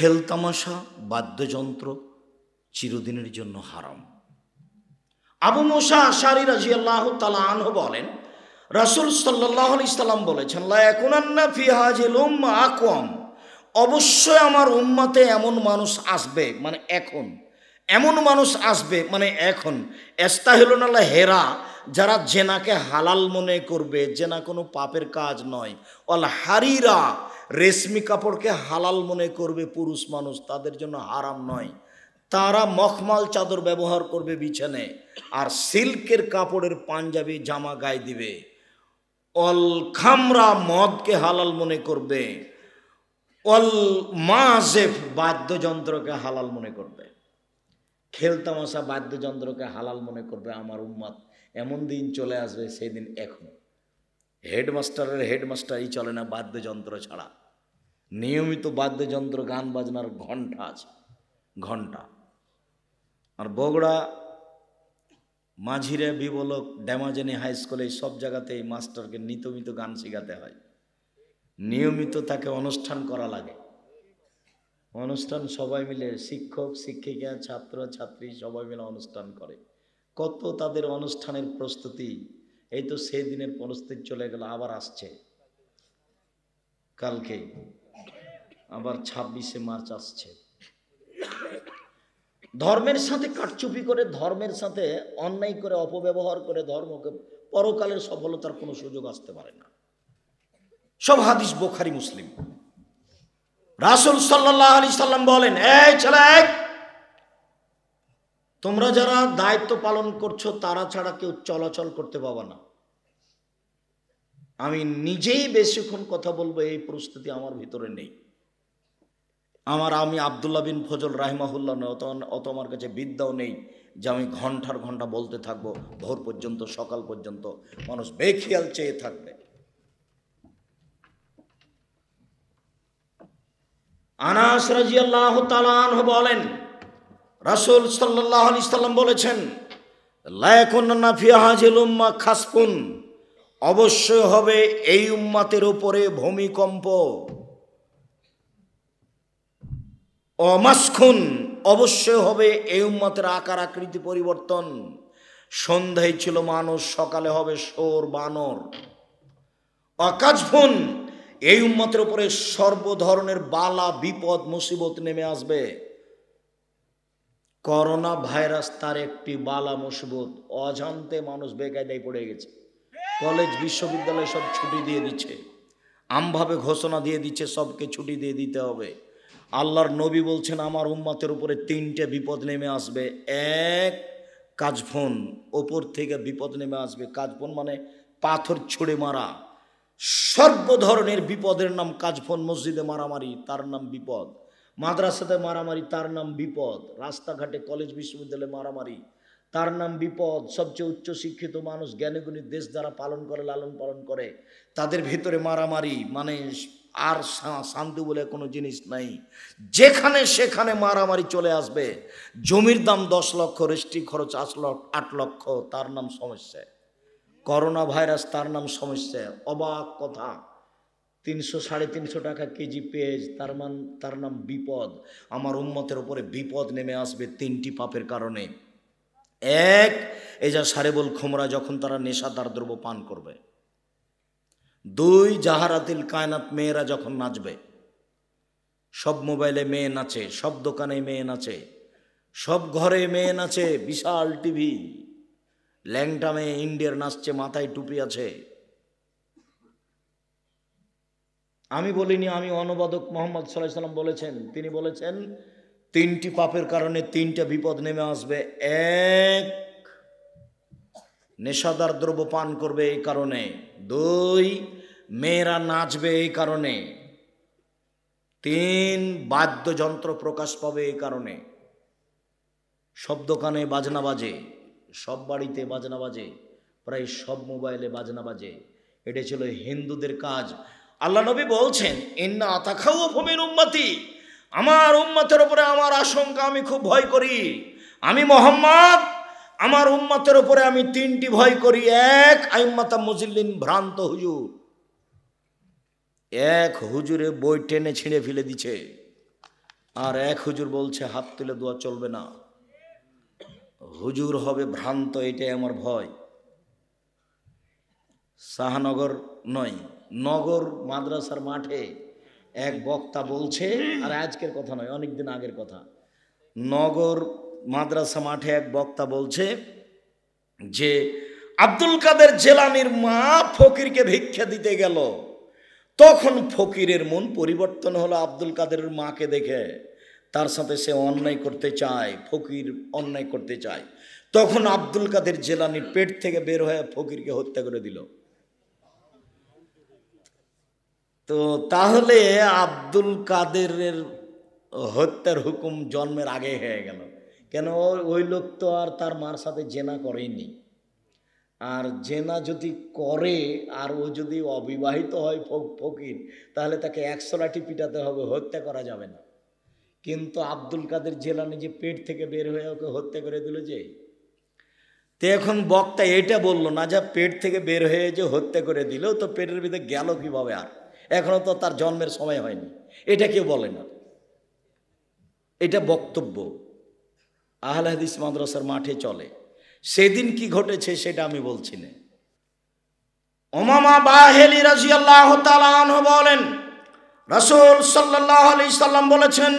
খেলতামাশা বাদ্যযন্ত্র চিরদিনের জন্য হারাম। আবু মুসা আশআরী রাদিয়াল্লাহু তাআলা আনহু বলেন, রাসূল সাল্লাল্লাহু আলাইহি সাল্লাম বলেছেন, লা ইয়াকুনান্না ফি হাযিল উম্মাহ আকওয়াম, অবশ্যই আমার উম্মতে এমন মানুষ আসবে, মানে এখন এমন মানুষ আসবে, মানে এখন ইস্তাহিলুনা হেরা, যারা জেনাকে হালাল মনে করবে, জেনা কোনো পাপের কাজ নয়, ওয়াল হারিরা, রেশমি কাপড়কে হালাল মনে করবে পুরুষ মানুষ, তাদের জন্য হারাম নয়, তারা মখমাল চাদর ব্যবহার করবে বিছানে, আর সিল্কের কাপড়ের পাঞ্জাবি জামা গায়ে দিবে, অল খামরা, মদকে হালাল মনে করবে, অল মাজেফ, বাদ্যযন্ত্রকে হালাল মনে করবে, খেলতামাশা বাদ্যযন্ত্রকে হালাল মনে করবে। আমার উম্মত এমন দিন চলে আসবে, সেদিন এখন হেডমাস্টারের হেডমাস্টারই চলে না বাদ্যযন্ত্র ছাড়া, নিয়মিত বাদ্যযন্ত্র গান বাজনার ঘণ্টা আছে, ঘণ্টা। আর বগুড়া মাঝিরে বিবলক ড্যামাজেনি হাই স্কুলে সব জায়গাতেই মাস্টারকে নিয়মিত গান শেখাতে হয়, নিয়মিত তাকে অনুষ্ঠান করা লাগে, অনুষ্ঠান সবাই মিলে, শিক্ষক শিক্ষিকা ছাত্র ছাত্রী সবাই মিলে অনুষ্ঠান করে। কত তাদের অনুষ্ঠানের প্রস্তুতি, এই তো সেই দিনের প্রস্তুতি চলে গেল, আবার আসছে কালকে, আবার 26শে মার্চ আসছে। ধর্মের সাথে কারচুপি করে, ধর্মের সাথে অন্যায় করে, অপব্যবহার করে ধর্মকে, পরকালের সফলতার কোনো সুযোগ আসতে পারে না। সব হাদিস বুখারী মুসলিম। রাসূল সাল্লাল্লাহু আলাইহি সাল্লাম বলেন, এই ছেলে, তোমরা যারা দায়িত্ব পালন করছো তারা ছাড়া কেউ চলাচল করতে পাবা না। আমি নিজেই বেশিক্ষণ কথা বলবো এই প্রস্তুতি আমার ভিতরে নেই। আমি আব্দুল্লাহ বিন ফজল রাহিমাহুল্লাহ নয়, অত আমার কাছে বিদ্যাও নেই যে আমি ঘন্টার ঘন্টা বলতে থাকবো, ভোর পর্যন্ত, সকাল পর্যন্ত মানুষ বেখেয়াল চেয়ে থাকবে। আনাস রাদিয়াল্লাহু তাআলা আনহু বলেন, রাসূল সাল্লাল্লাহু আলাইহি সাল্লাম বলেছেন, লা ইয়াকুন্না ফি হাযিল উম্মাহ খাসফুন, অবশ্যই হবে এই উম্মতের উপরে ভূমিকম্প, অমাসখুন, অবশ্যই হবে এই উম্মতের আকার আকৃতি পরিবর্তন, সন্ধ্যায় ছিল মানুষ, সকালে হবে শোর বানর, অকাজফুন, এই উম্মতের উপরে সর্ব ধরনের বালা বিপদ মুসিবত নেমে আসবে। করোনা ভাইরাস তার একটি বালা মুসিবত, অজান্তে মানুষ বেকায়দায় পড়ে গেছে, কলেজ বিশ্ববিদ্যালয় সব ছুটি দিয়ে দিচ্ছে, আমভাবে ঘোষণা দিয়ে দিচ্ছে সবকে ছুটি দিয়ে দিতে হবে। আল্লাহর নবী বলছেন, আমার উম্মতের উপরে 3টে বিপদ নেমে আসবে। এক, কাজফুন, ওপর থেকে বিপদ নেমে আসবে। কাজফুন মানে পাথর ছুঁড়ে মারা, সর্ব ধরনের বিপদের নাম কাজফুন। মসজিদে মারামারি, তার নাম বিপদ। মাদ্রাসাতে মারামারি, তার নাম বিপদ। রাস্তাঘাটে কলেজ বিশ্ববিদ্যালয়ে মারামারি, তার নাম বিপদ। সবচেয়ে উচ্চ শিক্ষিত মানুষ, জ্ঞানীগুণী দেশ যারা পালন করে, লালন পালন করে, তাদের ভিতরে মারামারি, মানে আর শান্তি বলে কোনো জিনিস নাই। যেখানে সেখানে মারামারি চলে আসবে। জমির দাম 10 লক্ষ, রেজিস্ট্রি খরচ 8 লক্ষ, তার নাম সমস্যা। করোনা ভাইরাস, তার নাম সমস্যা। অবাক কথা, 300-350 টাকা কেজি পেঁয়াজ, তার নাম বিপদ। আমার উম্মতের উপরে বিপদ নেমে আসবে 3টি পাপের কারণে। এক, এই যা সারেবুল খুমরা, যখন তারা নেশাদার দ্রব্য পান করবে। 2, জাহারাতিল কায়নাত, মেয়েরা যখন নাচবে, সব মোবাইলে মেয়ে নাচে, সব দোকানে মেয়ে নাচে, সব ঘরে মেয়ে নাচে, বিশাল টিভি, ল্যাংটা মেয়ে ইন্ডিয়ার নাচছে, মাথায় টুপি আছে। আমি বলিনি, আমি অনুবাদক মোহাম্মদ সাল্লাল্লাহু আলাইহি ওয়াসাল্লাম বলেছেন। তিনি বলেছেন 3টি পাপের কারণে 3টা বিপদ নেমে আসবে। এক, নেশাদার দ্রব্য পান করবে এই কারণে। 2, মেয়েরা নাচবে এই কারণে। 3, বাদ্যযন্ত্র প্রকাশ পাবে এই কারণে। সব দোকানে বাজনা বাজে, সব বাড়িতে বাজনা বাজে, প্রায় সব মোবাইলে বাজনা বাজে। এটা ছিল হিন্দুদের কাজ। আল্লাহ নবী বলছেন, ইন্না আতাখাউফু মিন উম্মতি, আমার উম্মতের উপরে আমার আশঙ্কা, আমি খুব ভয় করি। আমি মুহাম্মদ, আমার উম্মতের উপরে আমি 3টি ভয় করি। এক, আইম্মাতা মুজিল্লিন, ভ্রান্ত হুজুর। এক, হুজুরে বই টেনে ছিঁড়ে ফেলে দিচ্ছে, আর এক হুজুর বলছে হাত তুলে দোয়া চলবে না, হুজুর হবে ভ্রান্ত, এটাই আমার ভয়। শাহনগর নয়, নগর মাদ্রাসার মাঠে এক বক্তা বলছে, আর আজকের কথা নয়, অনেকদিন আগের কথা, নগর মাদ্রাসা মাঠে এক বক্তা বলছে যে আব্দুল কাদের জেলানির মা ফকিরকে ভিক্ষা দিতে গেল, তখন ফকিরের মন পরিবর্তন হলো আব্দুল কাদের মাকে দেখে, তার সাথে সে অন্যায় করতে চায়, ফকির অন্যায় করতে চায়, তখন আব্দুল কাদের জেলানির পেট থেকে বের হয়ে ফকিরকে হত্যা করে দিল। তো তাহলে আব্দুল কাদেরের হত্যার হুকুম জন্মের আগে হয়ে গেল কেন? ওই লোক তো আর তার মার সাথে জেনা করেনি, আর জেনা যদি করে আর ও যদি অবিবাহিত হয় ফকির, তাহলে তাকে 100 লাঠি পিটাতে হবে, হত্যা করা যাবে না। কিন্তু আব্দুল কাদের জেলানি যে পেট থেকে বের হয়ে ওকে হত্যা করে দিল যে, তো এখন বক্তা এটা বলল না যে পেট থেকে বের হয়ে যে হত্যা করে দিল, তো পেটের ভিতরে গেল কিভাবে, আর এখনো তো তার জন্মের সময় হয়নি, এটা কেউ বলে না। এটা বক্তব্য আহলে হাদিস মাদ্রাসার মাঠে চলে। সেদিন কি ঘটেছে সেটা আমি বলছি না। উমামা বাহিলি রাদিয়াল্লাহু তাআলা আনহু বলেন, রাসূল সাল্লাল্লাহু আলাইহি সাল্লাম বলেছেন,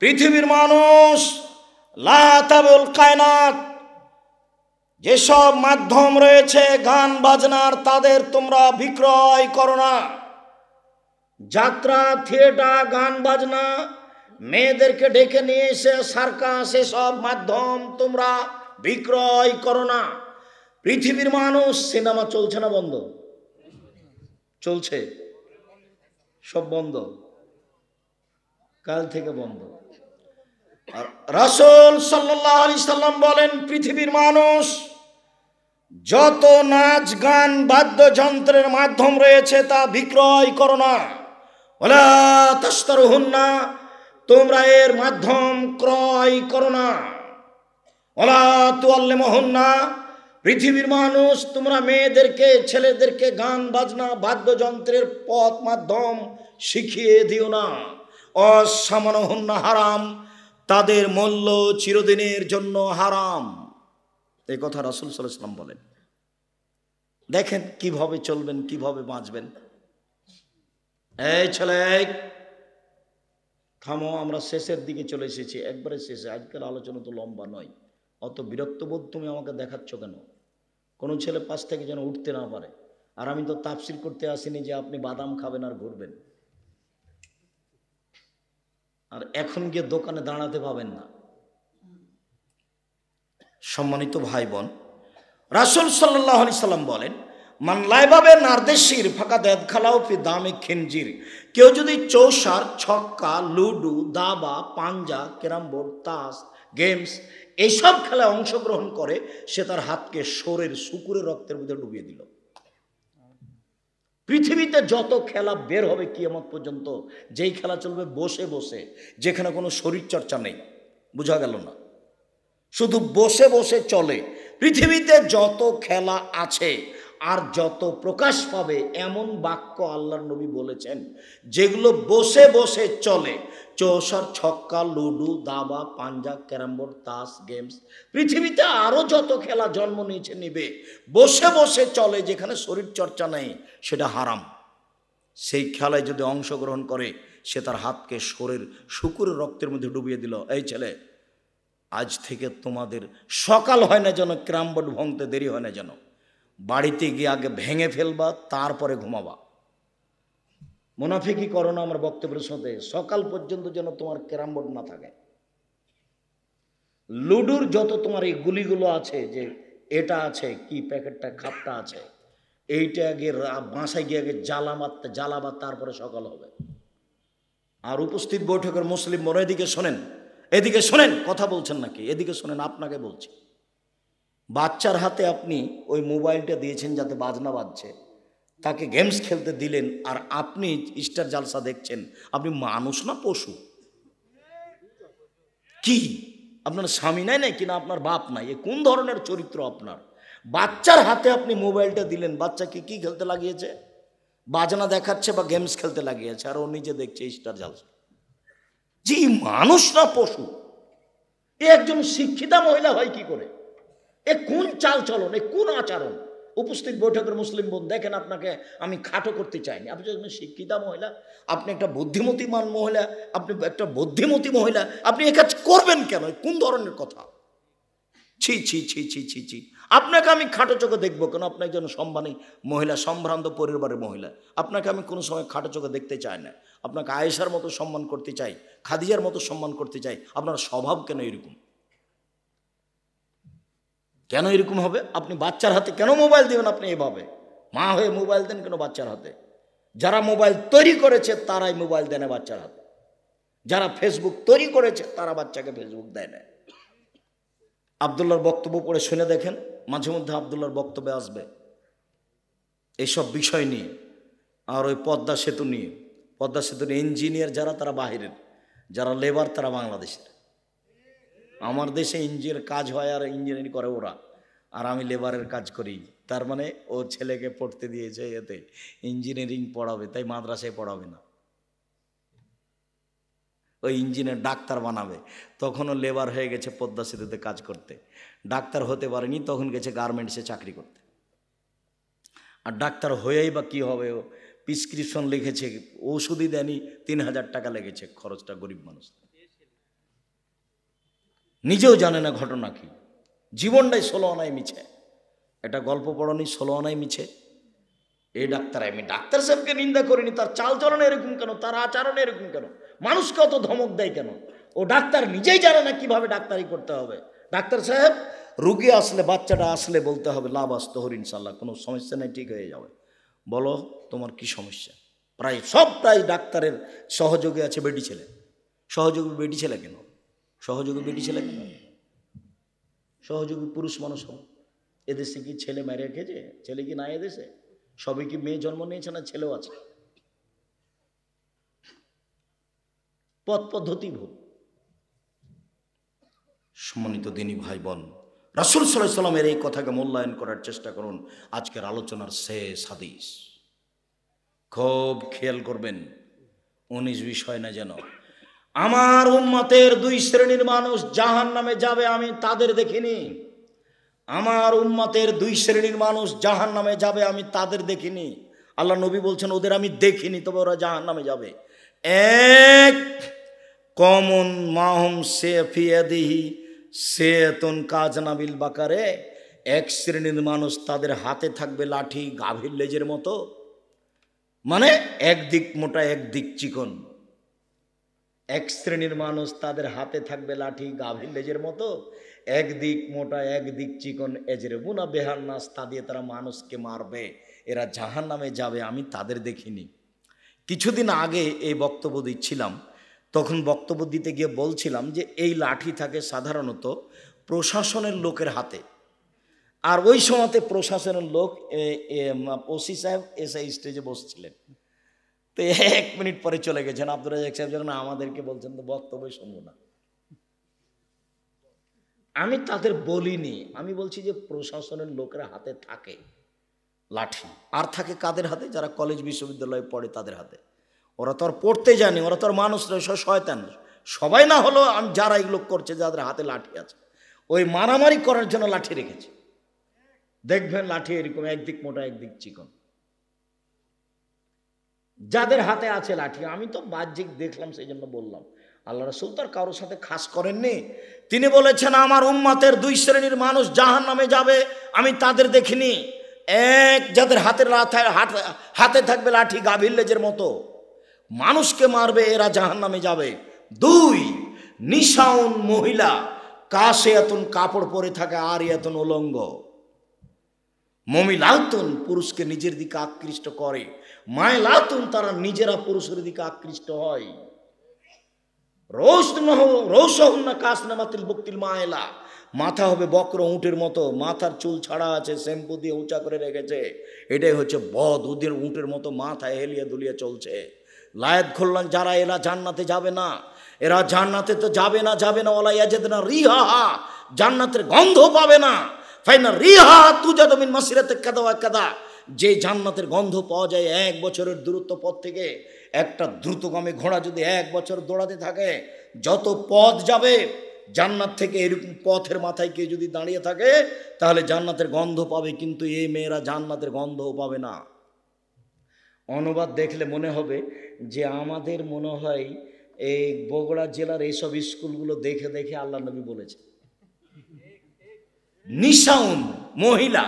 পৃথিবীর মানুষ লা তাবুল কায়নাত, যেসব মাধ্যম রয়েছে গান বাজনার, তাদের তোমরা বিক্রয় করো না। যাত্রা, থিয়েটার, গান বাজনা, মেয়েদেরকে ডেকে নিয়ে এসে সার্কাস, এসব মাধ্যম তোমরা বিক্রয় করো না। পৃথিবীর মানুষ, সিনেমা চলছে না বন্ধ? চলছে, সব বন্ধ, কাল থেকে বন্ধ। আর রাসূল সাল্লাল্লাহু আলাইহি সাল্লাম বলেন, পৃথিবীর মানুষ যত নাচ গান বাদ্যযন্ত্রের মাধ্যম রয়েছে তা বিক্রয় করো না। ওয়ালা তাশতারুহুন্না, তোমরা এর মাধ্যম ক্রয় করো না। ওয়ালা তুআল্লিমুহুন্না, পৃথিবীর মানুষ তোমরা মেয়েদেরকে, ছেলেদেরকে গান বাজনা বাদ্যযন্ত্রের পথ মাধ্যম শিখিয়ে দিও না। অসামানুহুন্না হারাম, তাদের মূল্য চিরদিনের জন্য হারাম। এই কথা রাসূল সাল্লাল্লাহু আলাইহি ওয়াসাল্লাম বলেন। দেখেন কিভাবে চলবেন, কিভাবে বাঁচবেন। এই ছেলে থামো, আমরা শেষের দিকে চলে এসেছি, একবারে শেষে। আজকাল আলোচনা তো লম্বা নয়, অত বিরক্তবোধ তুমি আমাকে দেখাচ্ছ কেন? কোনো ছেলে পাশ থেকে যেন উঠতে না পারে। আর আমি তো তাফসীর করতে আসিনি যে আপনি বাদাম খাবেন আর ঘুরবেন, আর এখন গিয়ে দোকানে দাঁড়াতে পাবেন না। সম্মানিত ভাই বোন, রাসূল সাল্লাল্লাহু আলাইহি সাল্লাম বলেন, মান লাইবাবে নারদেশির ফাঁকা দেদখালাও ফি দামে খিনজির, কেউ যদি চৌসার, ছক্কা, লুডু, দাবা, পাঞ্জা, ক্যারাম বোর্ড, তাস, গেমস এইসব খেলায় অংশগ্রহণ করে, সে তার হাতকে শোরের শুকুরের রক্তের মধ্যে ডুবিয়ে দিল। পৃথিবীতে যত খেলা বের হবে কিয়ামত পর্যন্ত, যেই খেলা চলবে বসে বসে, যেখানে কোনো শরীর চর্চা নেই, বোঝা গেল না, শুধু বসে বসে চলে, পৃথিবীতে যত খেলা আছে আর যত প্রকাশ পাবে, এমন বাক্য আল্লাহর নবী বলেছেন যেগুলো বসে বসে চলে। চৌসার, ছক্কা, লুডু, দাবা, পাঞ্জা, ক্যারামবোর্ড, তাস, গেমস, পৃথিবীতে আরও যত খেলা জন্ম নিয়েছে নিবে, বসে বসে চলে, যেখানে শরীর চর্চা নেই, সেটা হারাম। সেই খেলায় যদি অংশগ্রহণ করে, সে তার হাতকে শোরের শুকুরের রক্তের মধ্যে ডুবিয়ে দিল। এই ছেলে, আজ থেকে তোমাদের সকাল হয় না যেন, ক্যারাম বোর্ড ভাঙতে দেরি হয় না যেন, বাড়িতে গিয়ে আগে ভেঙে ফেলবা, তারপরে ঘুমাবা। মুনাফিকি করো না আমার বক্তব্যের সাথে। সকাল পর্যন্ত যেন তোমার ক্যারাম বোর্ড না থাকে। লুডুর যত তোমার এই গুলিগুলো আছে, যে এটা আছে কি প্যাকেটটা খাপটা আছে, এইটা আগে বাসায় গিয়ে আগে জ্বালাবা, তারপরে সকাল হবে। আর উপস্থিত বৈঠকের মুসলিম বোন, এদিকে শোনেন, এদিকে শোনেন, কথা বলছেন নাকি? এদিকে শোনেন, আপনাকে বলছি। বাচ্চার হাতে আপনি ওই মোবাইলটা দিয়েছেন যাতে বাজনা বাজছে, তাকে গেমস খেলতে দিলেন, আর আপনি স্টার জালসা দেখছেন। আপনি মানুষ না পশু? কি আপনার স্বামী নাই নাই কিনা আপনার বাপ নাই? এ কোন ধরনের চরিত্র আপনার? বাচ্চার হাতে আপনি মোবাইলটা দিলেন, বাচ্চাকে কি খেলতে লাগিয়েছে? বাজনা দেখাচ্ছে বা গেমস খেলতে লাগিয়েছে, আর ও নিজে দেখছে স্টার জালসা। যে মানুষ না পশু। এ একজন শিক্ষিতা মহিলা হয় কি করে? এ কোন চাল চলন, এ কোন আচরণ? উপস্থিত বৈঠকের মুসলিম বোন, দেখেন, আপনাকে আমি খাটো করতে চাইনি। আপনি একজন শিক্ষিতা মহিলা, আপনি একটা বুদ্ধিমতীমান মহিলা, আপনি একটা বুদ্ধিমতী মহিলা, আপনি এ কাজ করবেন কেন? কোন ধরনের কথা? ছি ছি ছি ছি ছি ছি। আপনাকে আমি খাটো চোখে দেখবো কেন? আপনি একজন সম্মানী মহিলা, সম্ভ্রান্ত পরিবারের মহিলা, আপনাকে আমি কোনো সময় খাটো চোখে দেখতে চাই না। আপনাকে আয়েশার মতো সম্মান করতে চাই, খাদিজার মতো সম্মান করতে চাই। আপনার স্বভাব কেন এরকম? কেন এরকম হবে? আপনি বাচ্চার হাতে কেন মোবাইল দিবেন? আপনি এভাবে মা হয়ে মোবাইল দেন কেন বাচ্চার হাতে? যারা মোবাইল তৈরি করেছে তারাই মোবাইল দেয় না বাচ্চার হাতে। যারা ফেসবুক তৈরি করেছে তারা বাচ্চাকে ফেসবুক দেয় না। আব্দুল্লাহর বক্তব্য পড়ে শুনে দেখেন, মাঝে মধ্যে আব্দুল্লাহর বক্তব্যে আসবে এইসব বিষয় নিয়ে। আর ওই পদ্মা সেতু নিয়ে, পদ্মা সেতুর ইঞ্জিনিয়ার যারা, তারা বাহিরের, যারা লেবার তারা বাংলাদেশের। আমার দেশে ইঞ্জিনিয়ার কাজ হয় আর ইঞ্জিনিয়ারিং করে ওরা, আর আমি লেবারের কাজ করি। তার মানে ও ছেলেকে পড়তে দিয়েছে এতে ইঞ্জিনিয়ারিং পড়াবে, তাই মাদ্রাসায় পড়াবে না, ওই ইঞ্জিনিয়ার ডাক্তার বানাবে। তখনও লেবার হয়ে গেছে পদ্মা সেতুতে কাজ করতে, ডাক্তার হতে পারেনি, তখন গেছে গার্মেন্টসে চাকরি করতে। আর ডাক্তার হয়েই বা কী হবে? ও প্রেসক্রিপশন লিখেছে, ওষুধই দেয়নি, 3000 টাকা লেগেছে খরচটা, গরিব মানুষ নিজেও জানে না ঘটনা কি। জীবনটাই 16 আনায় মিছে। এটা গল্প পড়নি, 16 আনায় মিছে। এই ডাক্তার, আমি ডাক্তার সাহেবকে নিন্দা করিনি, তার চালচলন এরকম কেন, তার আচরণ এরকম কেন, মানুষকে অত ধমক দেয় কেন? ও ডাক্তার নিজেই জানে না কিভাবে ডাক্তারি করতে হবে। ডাক্তার সাহেব, রুগী আসলে, বাচ্চাটা আসলে বলতে হবে লাভ আসতে হর ইনশাল্লাহ, কোনো সমস্যা নেই, ঠিক হয়ে যাবে। বলো তোমার কি সমস্যা? প্রায় ডাক্তারের সহযোগী আছে বেটি ছেলে। সহযোগী বেটি ছেলে কেন? সহযোগী বেটি ছেলে কেন? সহযোগী পুরুষ মানুষ হবে। এদেশে কি ছেলে মেরে খেয়েছে? ছেলে কি না এদেশে? সবাই কি মেয়ে জন্ম নিয়েছে না ছেলেও আছে? পথ পদ্ধতি ভুল। সম্মানিত দিনী ভাই বোন, রাসূল সাল্লাল্লাহু আলাইহি ওয়াসাল্লামের এই কথাকে মূল্যায়ন করার চেষ্টা করুন। আজকের আলোচনার শেষ হাদিস খুব খেয়াল করবেন, 19 বিষয় না যেন। আমার উম্মতের 2 শ্রেণীর মানুষ জাহান্নামে যাবে, আমি তাদের দেখিনি। আমার উম্মতের 2 শ্রেণীর মানুষ জাহান্নামে যাবে, আমি তাদের দেখিনি। আল্লাহ নবী বলছেন, ওদের আমি দেখিনি, তবে ওরা জাহান্নামে যাবে। এক, কমন মাহুম সেফিয়াদিহি সেতুন কাজনাবিল বাকারে। 1 শ্রেণীর মানুষ, তাদের হাতে থাকবে লাঠি গাভীর লেজের মতো, মানে একদিক মোটা একদিক চিকন। 1 শ্রেণীর মানুষ, তাদের হাতে থাকবে লাঠি গাভীর লেজের মতো, একদিক মোটা একদিক চিকন। এজরে বুনা বেহার নাস, তা দিয়ে তারা মানুষকে মারবে, এরা জাহান্নামে যাবে, আমি তাদের দেখিনি। কিছুদিন আগে এই বক্তব্য দিচ্ছিলাম, তখন বক্তব্য দিতে গিয়ে বলছিলাম যে এই লাঠি থাকে সাধারণত প্রশাসনের লোকের হাতে। আর ওই সময়তে প্রশাসনের লোক ওসি সাহেব এসে স্টেজে বসছিলেন। তো 1 মিনিট পরে চলে গেছেন। আব্দুর রাজ্জাক সাহেব যখন আমাদেরকে বলছেন, তো বক্তব্য শুনবো না। আমি তাদের বলিনি, আমি বলছি যে প্রশাসনের লোকের হাতে থাকে লাঠি। আর থাকে কাদের হাতে? যারা কলেজ বিশ্ববিদ্যালয়ে পড়ে তাদের হাতে। ওরা তো আর পড়তে জানে, ওরা তো আর মানুষ নয়, শয়তান। সবাই না হলো, আমি যারা এগুলো করছে, যাদের হাতে লাঠি আছে, ওই মারামারি করার জন্য লাঠি রেখেছে। দেখবেন লাঠি এরকম একদিক মোটা একদিক চিকন। যাদের হাতে আছে লাঠি, আমি তো বাহ্যিক দেখলাম সেই জন্য বললাম। আল্লাহ রাসূল তার কারোর সাথে খাস করেননি। তিনি বলেছেন, আমার উম্মতের 2 শ্রেণীর মানুষ জাহান্নামে যাবে, আমি তাদের দেখিনি। 1, যাদের হাতে থাকবে লাঠি গাভীর লেজের মতো, মানুষকে মারবে, এরা জাহান্নামে যাবে। 2, নিশাউন মহিলা, কাশিয়াতুন, কাপড় পরে থাকে, আরিয়াতুন, উলঙ্গ। মমিলাতুন, পুরুষকে নিজের দিকে আকৃষ্ট করে, মায়লাতুন, তারা নিজেরা পুরুষের দিকে আকৃষ্ট হয়। রৌসহুন্না কাসনামাতিল বুক্তিল মায়লা, মাথা হবে বক্র উটের মতো, মাথার চুল ছাড়া আছে, শ্যাম্পু দিয়ে উঁচা করে রেখেছে। এটাই হচ্ছে বদ, ওদের উটের মতো মাথা হেলিয়ে দুলিয়ে চলছে। লায়াত খুললাম, যারা এরা জান্নাতে যাবে না, এরা জান্নাতে তো যাবে না ওলা ইয়াজিদনা রিহা, জান্নাতের গন্ধ পাবে না। ফাইনা রিহা তুজাদু মিন মাসিরাতি কাদা ওয়া কাদা, যে জান্নাতের গন্ধ পাওয়া যায় 1 বছরের দূরত্ব পথ থেকে। একটা দ্রুতগামী ঘোড়া যদি 1 বছর দৌড়াতে থাকে, যত পথ যাবে জান্নাত থেকে, এরকম পথের মাথায় কেউ যদি দাঁড়িয়ে থাকে তাহলে জান্নাতের গন্ধ পাবে, কিন্তু এই মেয়েরা জান্নাতের গন্ধও পাবে না। অনুবাদ দেখলে মনে হবে যে আমাদের মনে হয় এই বগুড়া জেলার এইসব স্কুলগুলো দেখে দেখে আল্লাহ নবী বলেছে। নিশাউন মহিলা,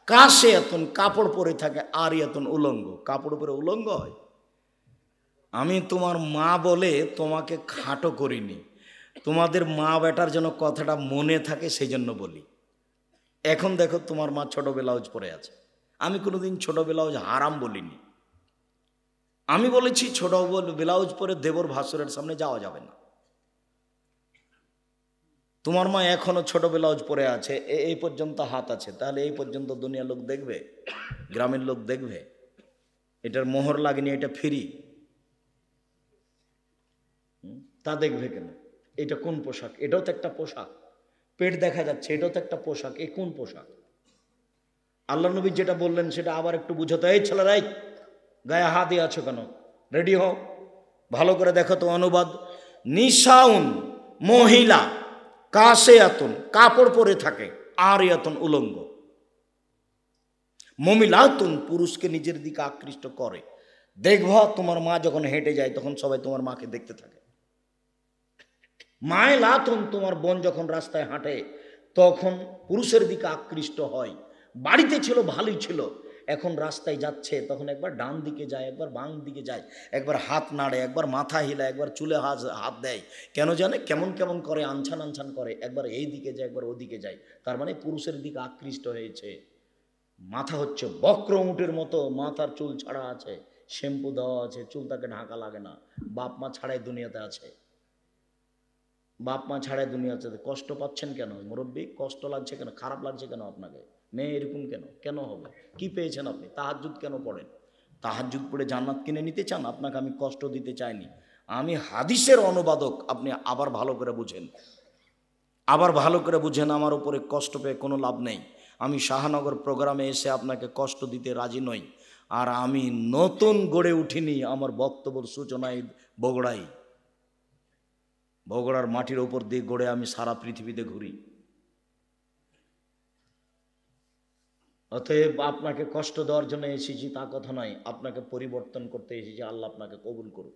কাশে এতন কাপড় পরে থাকে, আর এতন উলঙ্গ। কাপড় পরে উলঙ্গ হয়? আমি তোমার মা বলে তোমাকে খাটো করিনি, তোমাদের মা বেটার জন্য কথাটা মনে থাকে সেই জন্য বলি। এখন দেখো তোমার মা ছোট ব্লাউজ পরে আছে, আমি কোনোদিন ছোট ব্লাউজ হারাম বলিনি। আমি বলেছি ছোট ব্লাউজ পরে দেবর ভাসুরের সামনে যাওয়া যাবে না। তোমার মা এখনো ছোট ব্লাউজ পরে আছে, এই পর্যন্ত হাত আছে, তাহলে এই পর্যন্ত দুনিয়ার লোক দেখবে, গ্রামের লোক দেখবে? এটার মোহর লাগেনি, এটা ফ্রি, তা দেখবে কেন? এটা কোন পোশাক? এটাও তো একটা পোশাক। পেট দেখা যাচ্ছে, এটাও তো একটা পোশাক। এই কোন পোশাক? আল্লাহ নবী যেটা বললেন সেটা আবার একটু বুঝাতে। এই ছেলেরাই গায়ে হাত দিয়ে আছো কেন? রেডি হও, ভালো করে দেখো তো অনুবাদ। নিশাউন মহিলা, কাশে আতুন কাপড় পরে থাকে, আর আতুন উলঙ্গ। মমিলাতুন পুরুষকে নিজের দিকে আকৃষ্ট করে। দেখব তোমার মা যখন হেঁটে যায় তখন সবাই তোমার মাকে দেখতে থাকে। মায়ে লাতুন তোমার বোন যখন রাস্তায় হাঁটে তখন পুরুষের দিকে আকৃষ্ট হয়। বাড়িতে ছিল ভালোই ছিল, এখন রাস্তায় যাচ্ছে তখন একবার ডান দিকে যায়, একবার বাম দিকে যায়, একবার হাত নাড়ে, একবার মাথা হিলায়, একবার চুলে হাত দেয়। কেন জানে? কেমন কেমন করে, আনছান আনছান করে, একবার এই দিকে যায় একবার ওদিকে যায়। তার মানে পুরুষের দিকে আকৃষ্ট হয়েছে। মাথা হচ্ছে বক্র উটের মতো, মাথার চুল ছাড়া আছে, শ্যাম্পু দেওয়া আছে, চুল তাকে ঢাকা লাগে না। বাপ মা ছাড়াই দুনিয়াতে আছে, বাপ মা ছাড়াই দুনিয়াতে। কষ্ট পাচ্ছেন কেন মুরব্বী? কষ্ট লাগছে কেন? খারাপ লাগছে কেন আপনাকে? মেয়ে এরকম কেন? কেন হবে? কি পেয়েছেন আপনি? তাহাজ্জুদ কেন পড়েন? তাহাজ্জুদ পড়ে জান্নাত কিনে নিতে চান? আপনাকে আমি কষ্ট দিতে চাইনি, আমি হাদিসের অনুবাদক। আপনি আবার ভালো করে বুঝেন, আবার ভালো করে বুঝেন। আমার উপরে কষ্ট পেয়ে কোনো লাভ নেই। আমি শাহনগর প্রোগ্রামে এসে আপনাকে কষ্ট দিতে রাজি নই। আর আমি নতুন গড়ে উঠিনি, আমার বক্তব্যের সূচনায় বগুড়াই, বগুড়ার মাটির ওপর দিয়ে গড়ে আমি সারা পৃথিবীতে ঘুরি। অতএব আপনাকে কষ্ট দেওয়ার জন্য এসেছি তা কথা নয়, আপনাকে পরিবর্তন করতে এসেছি। আল্লাহ আপনাকে কবুল করুন।